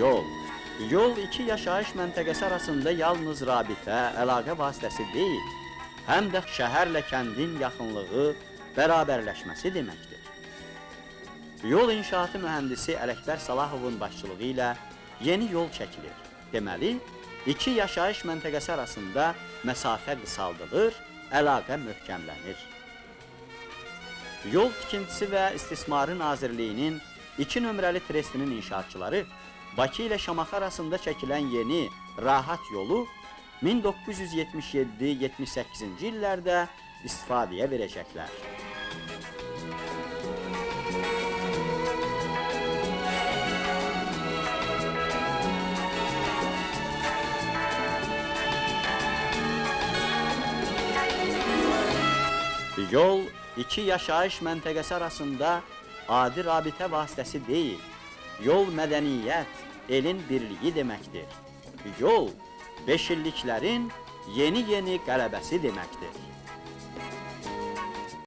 Yol. Yol iki yaşayış məntəqəsi arasında yalnız rabitə, əlaqə vasitəsi deyil, həm də şəhərlə kəndin yaxınlığı, bərabərləşməsi deməkdir. Yol inşaatı mühəndisi Ələkbər Salahovun başçılığı ilə yeni yol çəkilir. Deməli, iki yaşayış məntəqəsi arasında məsafə qısaldılır, əlaqə möhkəmlənir. Yol tikintisi və İstismarı Nazirliyinin 2 nömrəli trestinin inşaatçıları Bakı ilə Şamaxı arasında çəkilən yeni rahat yolu 1977-78-ci illərdə istifadəyə verəcəklər. Yol, iki yaşayış məntəqəsi arasında adi rabitə vasitəsi deyil, yol mədəniyyət, elin birliyi deməkdir. Yol, beşilliklərin yeni qələbəsi deməkdir.